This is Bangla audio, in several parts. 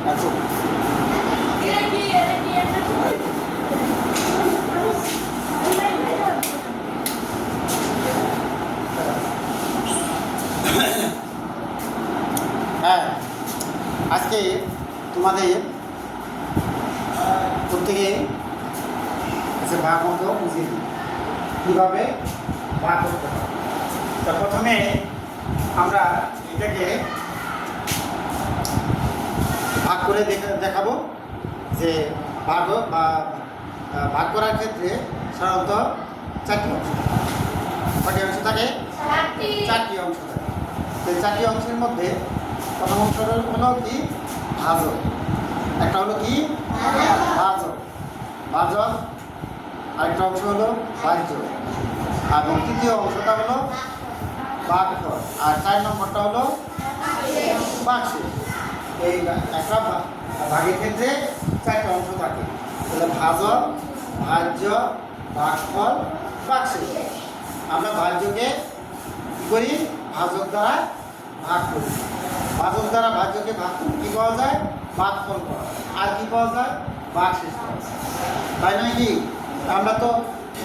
আচ্ছা হ্যাঁ, আজকে তোমাদের প্রত্যেকে ভাগ অঙ্ক বুঝিয়ে দিই কীভাবে ভাগ করতে হবে। তো প্রথমে আমরা এটাকে ভাগ করে দেখাবো যে ভাগ বা ভাগ করার ক্ষেত্রে সাধারণত চারটি অংশ, কয়টি অংশ থাকে? চারটি অংশ থাকে। এই চারটি অংশের মধ্যে প্রথম অংশ হলো কি ভাজক, একটা হলো কি ভাজক, আরেকটা অংশ হলো বাহ্য, এবং তৃতীয় অংশটা হলো ভাগফল, আর 4 নম্বরটা হলো ভাগশেষ। এই একটা ভাগের ক্ষেত্রে 4টা অংশ থাকে, তাহলে ভাজক, ভাজ্য, ভাগফল, ভাগশেষ। আমরা ভাজ্যকে কী করি? ভাজক দ্বারা ভাগ করি। ভাজক দ্বারা ভাজ্যকে ভাগ করি, কী পাওয়া যায়? ভাগফল পাওয়া যায়। আর কী পাওয়া যায়? ভাগশেষ পাওয়া যায়। তাই নয় কি? আমরা তো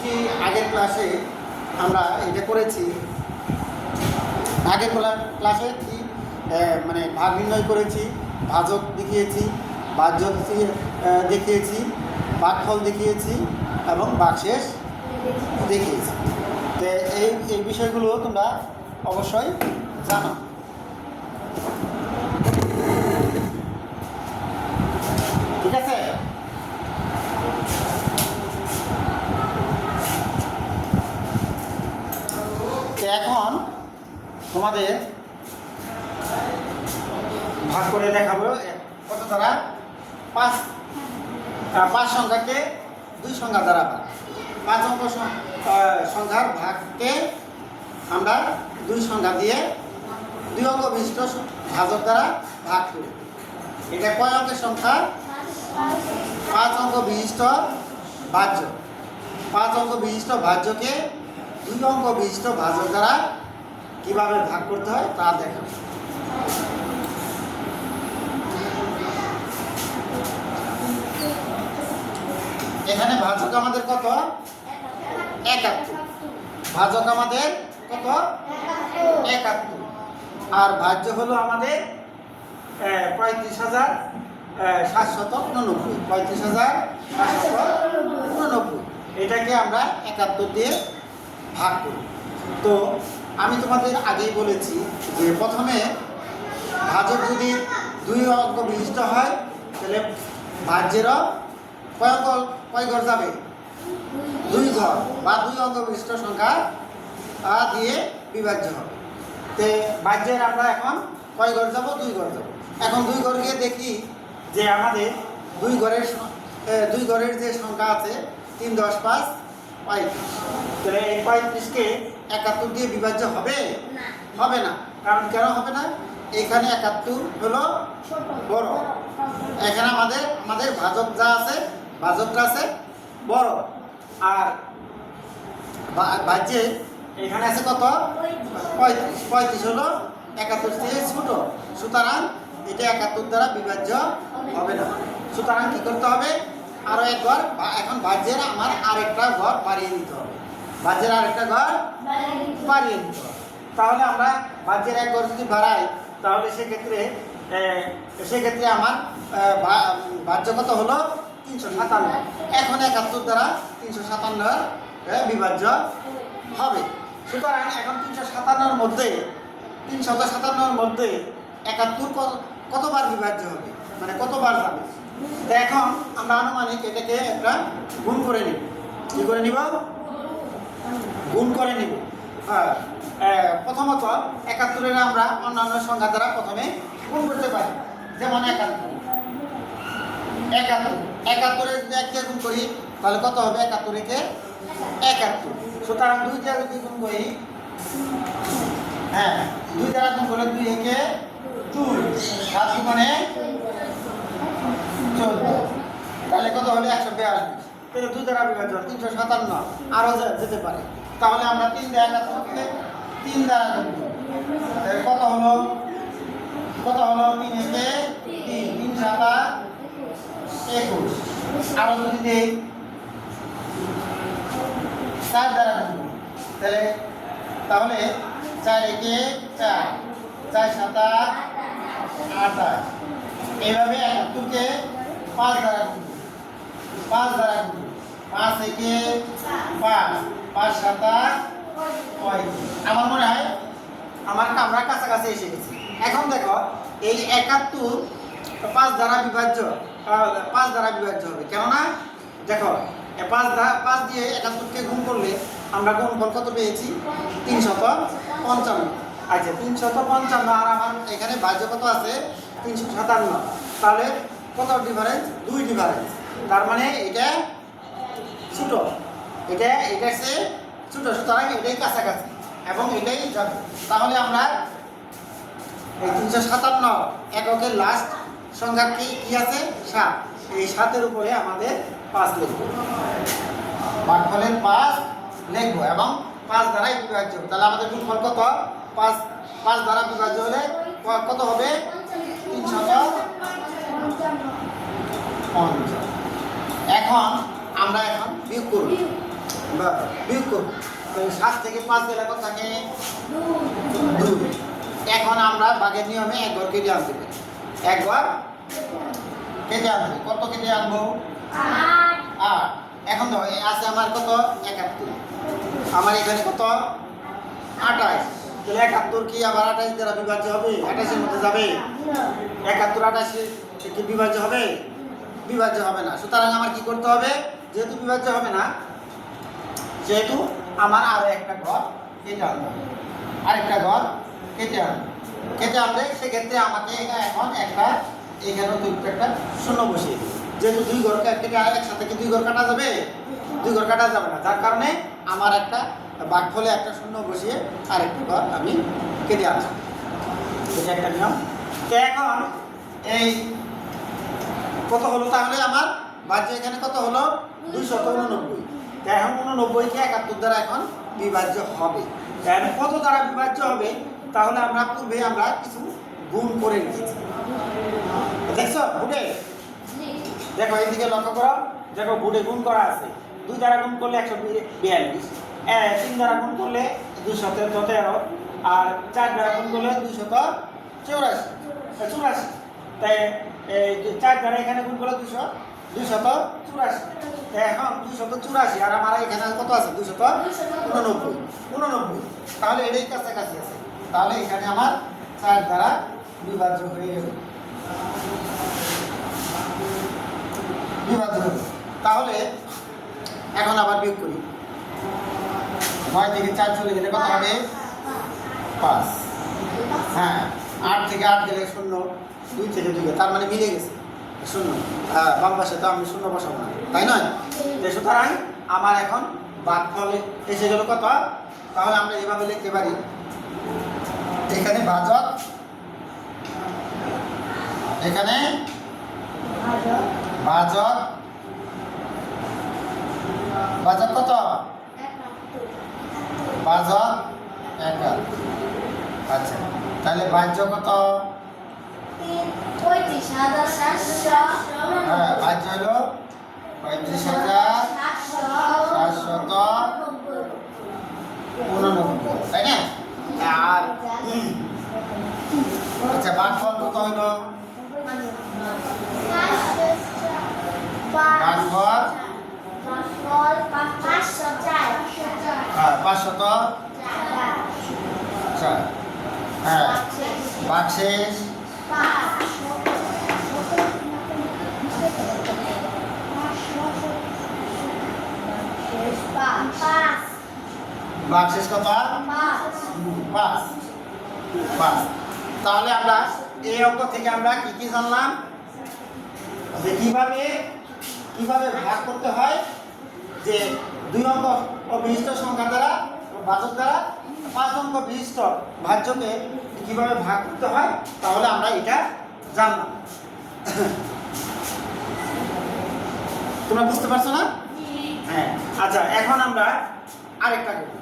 কি আগের ক্লাসে আমরা এটা করেছি, আগের ক্লাসে কি মানে ভাগ নির্ণয় করেছি, ভাজক দেখিয়েছি, ভাজ্য দেখিয়েছি, ভাগফল দেখিয়েছি এবং ভাগশেষ দেখিয়েছি। তো এই বিষয়গুলো তোমরা অবশ্যই জানো। ঠিক আছে? এখন তোমাদের ভাগ করে দেখাবো কত দ্বারা? 5 সংখ্যাকে 2 সংখ্যা দ্বারা ভাগ। 5 অঙ্ক সংখ্যার ভাগকে আমরা 2 সংখ্যা দিয়ে 2 অঙ্ক বিশিষ্ট ভাজক দ্বারা ভাগ করি। এটা কয় অঙ্কের সংখ্যা? 5 অঙ্ক বিশিষ্ট ভাজ্য। 5 অঙ্ক বিশিষ্ট ভাজ্যকে 2 অঙ্ক বিশিষ্ট ভাজক দ্বারা কিভাবে ভাগ করতে হয় তা দেখাবো। এখানে ভাজক আমাদের কত? 71। ভাজক আমাদের কত? 71। আর ভাজ্য হলো আমাদের 35,799। 35,799। এটাকে আমরা 71 দিয়ে ভাগ করি। তো আমি তোমাদের আগেই বলেছি যে প্রথমে ভাজক যদি 2 অঙ্ক বিশিষ্ট হয় তাহলে ভাজ্যেরও কয় ঘর যাবে? 2 ঘর, বা 2 অঙ্ক বিশিষ্ট সংখ্যা দিয়ে বিভাজ্য হবে। তো ভাজ্যের আমরা এখন কয় ঘর যাব? 2 ঘর যাব। এখন 2 ঘর গিয়ে দেখি যে আমাদের 2 ঘরের যে সংখ্যা আছে 3, 10, 5, 35। তাহলে এই 35কে 71 দিয়ে বিভাজ্য হবে? হবে না। কারণ কেন হবে না? এখানে 71 হলো বড়, এখানে আমাদের ভাজক যা আছে, ভাজকটা আছে বড়, আর ভাজ্যে এখানে আছে কত? 35। 35 হলো 71 থেকে ছোট, সুতরাং এটা 71 দ্বারা বিভাজ্য হবে না। সুতরাং কী করতে হবে? আরও এক ঘর, এখন ভাজ্যের আমার আরেকটা ঘর বাড়িয়ে নিতে হবে। ভাজ্যের আরেকটা ঘর বাড়িয়ে নিতে হবে। তাহলে আমরা ভাজ্যের এক ঘর যদি বাড়াই তাহলে সেক্ষেত্রে আমার ভাজ্য কত হলো? 357। এখন 71 দ্বারা 357 বিভাজ্য হবে। সুতরাং এখন 357-র মধ্যে 71 কতবার বিভাজ্য হবে, মানে কতবার যাবে? তো এখন আমরা আনুমানিক এটাকে একটা গুণ করে নিব। কী করে নিব? গুণ করে নিব। হ্যাঁ, প্রথমত 71-এর আমরা অন্যান্য সংখ্যা দ্বারা প্রথমে গুণ করতে পারি। যেমন 71-এর যদি 1 দিয়ে গুণ করি তাহলে কত হবে? 71-কে 71। সুতরাং 2 দিয়ে যদি গুণ করি, হ্যাঁ 2 দ্বারা গুণ করলে 2 একে 2, 7 গুণে 14, তাহলে কত হলে 142। তাহলে 2 দ্বারা বিভাজ্য 357 আরও যেতে পারে। তাহলে আমরা 3 দ্বারা 71-কে 3 দ্বারা গুণ করি, কত হলো? 3 একে 3, 3 7 আরো যদি দেই 4 দ্বারা গুণ তাহলে তাহলে 4 একে 4 4 7 28 এইভাবে 71কে 5 দ্বারা গুণ 5 দ্বারা গুণ 5 একে 5 5 7 আমার মনে হয় আমরা কাছাকাছি এসে গেছি। এখন দেখো এই 71 5 দ্বারা বিভাজ্য হবে, কেননা দেখো 5 দিয়ে 71কে গুণ করলে আমরা গুণফল কত পেয়েছি 355। আচ্ছা 355 আর আমার এখানে ভাজ্য কত আছে 357, তাহলে কত ডিফারেন্স 2 ডিফারেন্স, তার মানে এটা ছোট, এটা সে ছোট, সুতরাং এটাই কাছাকাছি এবং এটাই যাবে। তাহলে আমরা এই 357 এককের লাস্ট সংখ্যা কি আছে 7, এই 7-এর উপরে আমাদের 5 লিখব, ভাগফলের 5 লিখব এবং 5 দ্বারাই বিভাজ্য। তাহলে আমাদের গুণফল কত 5 দ্বারা বিভাজ্য হলে কত হবে 350। এখন আমরা বিয়োগ করব, বিয়োগ করব 7 থেকে 5 গেলে কত থাকে 2। এখন আমরা ভাগের নিয়মে এক ঘর কেটে আনতে পারি, এক ঘর কেটে আনতে, কত কেটে আনবো 8। এখন দেখো আছে আমার কত 71, আমার এখানে কত 28, তাহলে 71 কি আবার 28 দ্বারা বিভাজ্য হবে, 28 এর মধ্যে যাবে 71 28 কি বিভাজ্য হবে, বিভাজ্য হবে না। সুতরাং আমার কি করতে হবে, যেহেতু বিভাজ্য হবে না সেহেতু আমার আরো একটা ঘর কেটে আনতে হবে, আরেকটা ঘর কেটে আনলে সেক্ষেত্রে আমাকে এখন একটা এখানে একটা শূন্য বসিয়ে দিই, যেহেতু 2 ঘর কেটে একসাথে কি 2 ঘর কাটা যাবে, 2 ঘর কাটা যাবে না, যার কারণে আমার একটা ভাগফলে একটা শূন্য বসিয়ে আরেকটি ঘর আমি কেটে আনছি, এটা একটা নিয়ম। তো এখন এই কত হলো, তাহলে আমার ভাজ্য এখানে কত হলো 289। এখন 89কে 71 দ্বারা এখন বিভাজ্য হবে, এখন কত দ্বারা বিভাজ্য হবে, তাহলে আমরা পূর্বে আমরা কিছু গুণ করে নিয়েছি, দেখছো বুটে, দেখো এইদিকে লক্ষ্য করো, দেখো বুটে গুণ করা আছে, 2 দ্বারা গুণ করলে 142, 3 দ্বারা গুণ করলে 213, আর 4 দ্বারা গুণ করলে 284, তাই 4 দ্বারা এখানে গুণ করলে 284, এখন 284 আর আমার এখানে কত আছে 289, তাহলে এটাই কাছাকাছি আছে, তাহলে এখানে আমার 4 দ্বারা বিভাজ্য হয়ে গেল, তাহলে এখন আবার বিয়োগ করি, 9 থেকে 4 চলে গেলে কত হবে 5, হ্যাঁ 8 থেকে 8 গেলে 0, 2 থেকে 2, তার মানে মিলে গেছে 0, হ্যাঁ বাম পাশে তো আমি 0 বসাবো না, তাই নয়। সুতরাং আমার এখন ভাগফল এসে গেল কত, তাহলে আমরা এভাবে লিখতে পারি, এখানে ভাজক, এখানে ভাজক কত, ভাজক 71, আচ্ছা তাহলে ভাজ্য কত 35,789, হ্যাঁ ভাজ্য হলো 35,789, তাই না। আর আচ্ছা ভাগফল কত হলো, ভাগফল 504, হ্যাঁ ভাগশেষ ভাগশেষ কত 5। তাহলে আমরা এই অঙ্ক থেকে আমরা কি জানলাম, যে কিভাবে ভাগ করতে হয়, যে 2 অঙ্ক বিশিষ্ট সংখ্যা দ্বারা ভাজক দ্বারা 5 অঙ্ক বিশিষ্ট ভাজ্যকে কিভাবে ভাগ করতে হয়, তাহলে আমরা এটা জানলাম। তোমরা বুঝতে পারছো না? হ্যাঁ আচ্ছা, এখন আমরা আরেকটা করব।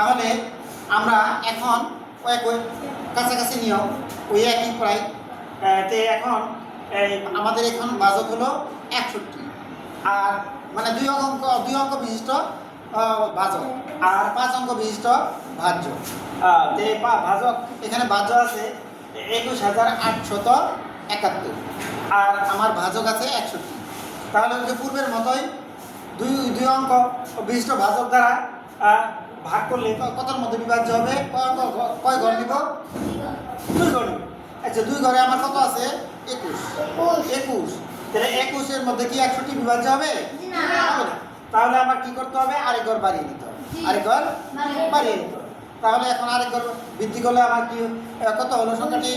তাহলে আমরা এখন ওই কাছাকাছি নিয়ম ওই একই প্রায় তে এখন আমাদের এখন ভাজক হলো 61 আর মানে দুই অঙ্ক বিশিষ্ট ভাজক আর 5 অঙ্ক বিশিষ্ট ভাজ্য। ভাজক এখানে ভাজ্য আছে 21,871 আর আমার ভাজক আছে 61। তাহলে ওই যে পূর্বের মতোই দুই অঙ্ক বিশিষ্ট ভাজক দ্বারা ভাগ করলে কতর মধ্যে বিভাজ্য হবে? কয় ঘর নিব? 2 ঘর নিব। আচ্ছা 2 ঘরে আমার কত আছে? 21। তাহলে 21 এর মধ্যে কি 61 বিভাজ্য হবে? হবে না। তাহলে আমার কি করতে হবে? আরেক ঘর বাড়িয়ে নিতে হবে। আরেক ঘর বাড়িয়ে নিতে হবে। তাহলে এখন আরেক ঘর বৃদ্ধি করলে আমার কি কত হলো সংখ্যাটি?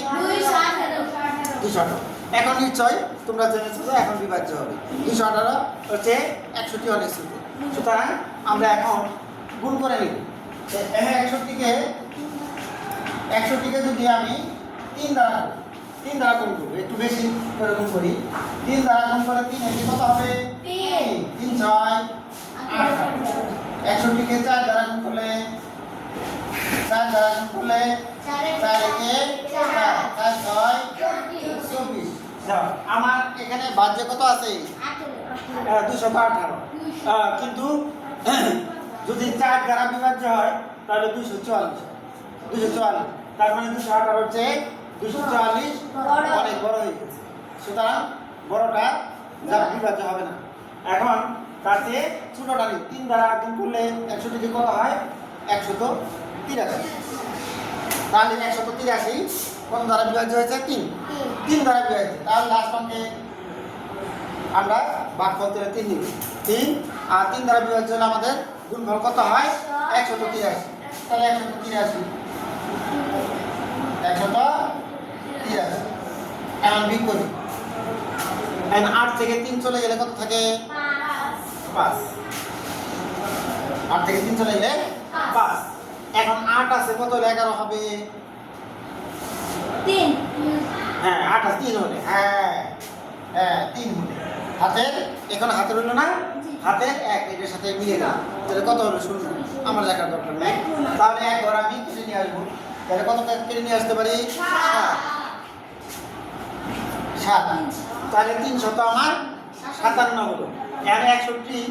218। এখন নিশ্চয় তোমরা জেনেছো যে এখন বিভাজ্য হবে। 218 হচ্ছে 61 অনেক ছোট। সুতরাং আমরা এখন গুণ করে নিব। 61কে যদি আমি 3 দ্বারা গুণ করব, একটু বেশি করে গুণ করি। 3 দ্বারা গুণ করে 3 এর কত হবে? 3 6 8। 61কে 4 দ্বারা গুণ করলে 4 দ্বারা গুণ করলে 4 একে 4 4 6 24। আমার এখানে ভাজ্য কত আছে? 218। কিন্তু যদি 4 দ্বারা বিভাজ্য হয় তাহলে 244। তার মানে 218 হচ্ছে 244 অনেক বড় হয়ে গেছে। সুতরাং বড়টা যা বিভাজ্য হবে না। এখন তার চেয়ে ছোটটা নিই। 3 দ্বারা গুণ করলে 100 কত হয়? 183। তাহলে 183 কত দ্বারা বিভাজ্য হয়েছে? 3 দ্বারা বিভাজ্য। তাহলে লাস্ট অঙ্কে আমরা ভাগফল থেকে 3 নিব। 3 আর 3 দ্বারা বিভাজ্য হলে আমাদের গুণফল কত হয়? 183। তাহলে 183 এখন বিয়োগ করি। 8 থেকে 3 চলে গেলে কত থাকে? 5। 8 থেকে 3 চলে গেলে 5। এখন 8 আছে কত হলে 11 হবে? 3। হ্যাঁ 8 আছে 3 হলে। হ্যাঁ 3 হলে হাতের এখন হাতের হলো না, হাতের 1 এটার সাথে মিলে গেল। তাহলে কত হলো? 0। আমার দেখার দরকার নেই। তাহলে 1 ঘর আমি কেটে নিয়ে আসবো। তাহলে কত কেটে নিয়ে আসতে পারি? 7। তাহলে 300 তো আমার 57 হলো। এখানে 61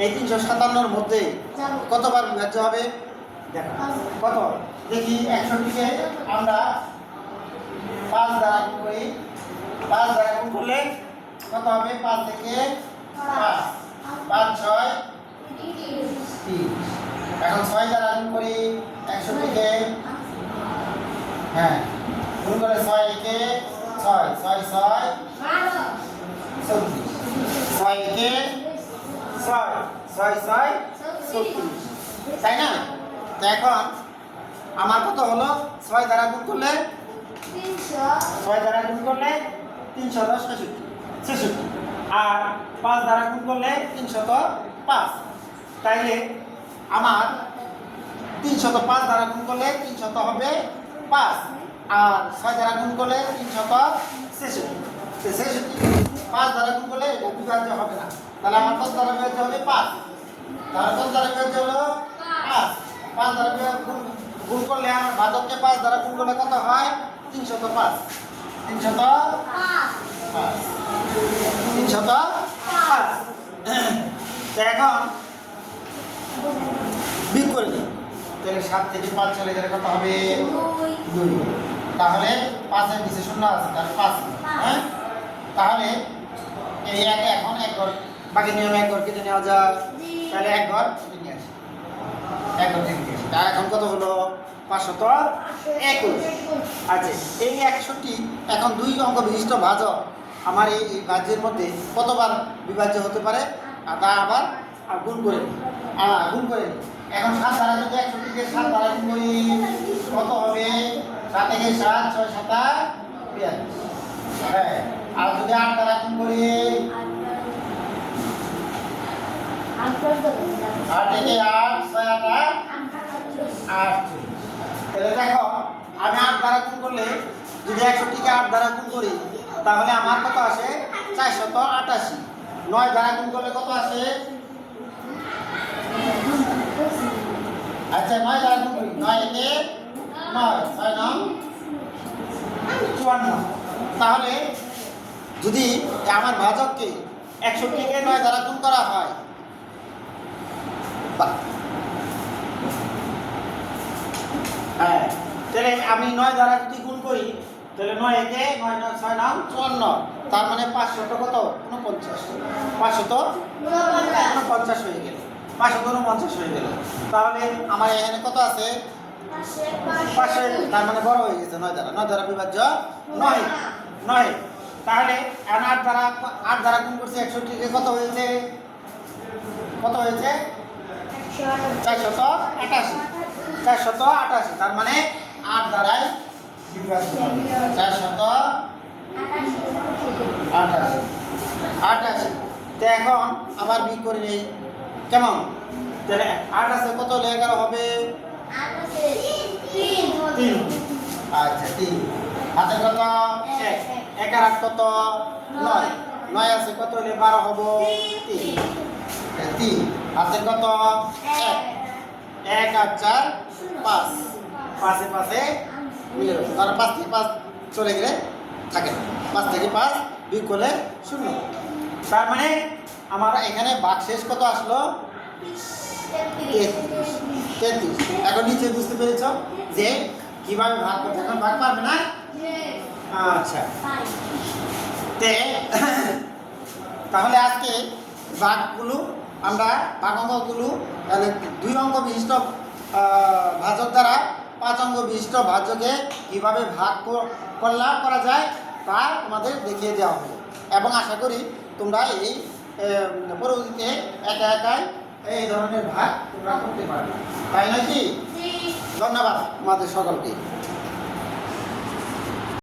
এই 357 এর মধ্যে কতবার বিভাজ্য হবে? দেখো কত দেখি। 61কে আমরা 5 দ্বারা গুণ করি। 5 দ্বারা গুণ করলে কত হবে? 5 থেকে 5 5 6 30। এখন 6 দ্বারা গুণ করি 61কে। হ্যাঁ গুণ করে 6 একে 6 6 6 34। 6 একে 6 6 6 34, তাই না? তো এখন আমার কত হলো? 6 দ্বারা গুণ করলে 6 দ্বারা গুণ করলে 310 66 আর 5 দ্বারা গুণ করলে 305। তাইলে আমার 305 দ্বারা গুণ করলে 300 হবে 5 আর 6 দ্বারা গুণ করলে 366। 5 দ্বারা গুণ করলে এটা বিভাজ্য হবে না। তাহলে আমার কত দ্বারা বিভাজ্য হবে? 5। তাহলে কত দ্বারা বিভাজ্য হলো? 5। 5 দ্বারা গুণ করলে আমার ভাজককে 5 দ্বারা গুণ করলে কত হয়? 305। 305। তো এখন বিয়োগ করে দিই। তাহলে 7 থেকে 5 চলে গেলে কত হবে? 2। তাহলে 5 এর নিচে 0 আছে, তাহলে 5। হ্যাঁ তাহলে এই এখন 1 ঘর বাকি নিয়মে 1 ঘর কেটে নেওয়া যায়। তাহলে 1 ঘর কেটে নিয়ে আসি। 1 ঘর কেটে নিয়ে আসি। তাহলে এখন কত হলো? 521। আচ্ছা এই 61 এখন 2 অঙ্ক বিশিষ্ট ভাজক আমার এই ভাজ্যের মধ্যে কতবার বিভাজ্য হতে পারে তা আবার গুণ করে নিই। গুণ করে নিই। এখন 7 দ্বারা যদি 61কে 7 দ্বারা গুণ করি কত হবে? 7 থেকে 7 6 7 42। হ্যাঁ আর যদি 8 দ্বারা গুণ করি 8 থেকে 8 6 8 8। তাহলে দেখো আমি 8 দ্বারা গুণ করলে যদি 61কে 8 দ্বারা গুণ করি তাহলে আমার কত আসে? 488। 9 দ্বারা গুণ করলে কত আসে? আচ্ছা 9 দ্বারা গুণ করি 9 একে 9 6 9 54 তাহলে যদি আমার ভাজককে 61 কে 9 দ্বারা গুণ করা হয় হ্যাঁ তাহলে আমি 9 দ্বারা যদি গুণ করি তাহলে 9 একে 9 9 6 9 54 তার মানে 500 কত 49 500 তো 49 হয়ে গেল 549 হয়ে গেল তাহলে আমার এখানে কত আছে 500 তার মানে বড় হয়ে গেছে 9 দ্বারা বিভাজ্য 9 তাহলে 8 দ্বারা গুণ করছে 61 কে কত হয়েছে 488 তার মানে 8 দ্বারাই বিভাজ্য 488 তো এখন আবার বিয়োগ করে নেই কেমন তাহলে 8 আছে কত হলে 11 হবে 3 আচ্ছা 3 হাতের কত 1 1 আর 8 কত 9 আছে কত হলে 12 হবে 3 হাতের কত 1 আর 4 5 পাশে পাশে মিলে গেছে তার 5 থেকে 5 চলে গেলে থাকে না 5 থেকে 5 বিয়োগ করলে 0 তার মানে আমার এখানে ভাগশেষ কত আসলো 33 এখন নিচে বুঝতে পেরেছ যে কিভাবে ভাগ করতে এখন ভাগ পারবে না আচ্ছা তাহলে আজকে ভাগগুলো আমরা ভাগ অঙ্কগুলো তাহলে 2 অঙ্ক বিশিষ্ট ভাজক দ্বারা 5 অঙ্ক বিশিষ্ট ভাজকে কিভাবে ভাগ করা যায় তা তোমাদের দেখিয়ে দেওয়া হলো এবং আশা করি তোমরা এই পরবর্তীতে একা একাই এই ধরনের ভাগ তোমরা করতে পারবে তাই নাকি ধন্যবাদ তোমাদের সকলকে